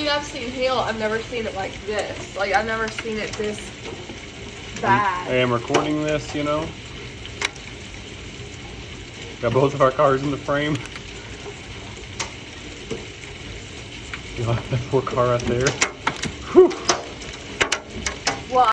mean, I've seen hail. I've never seen it like this. Like, I've never seen it this bad. I am recording this, you know. Got both of our cars in the frame. You know, that poor car out there. Whew.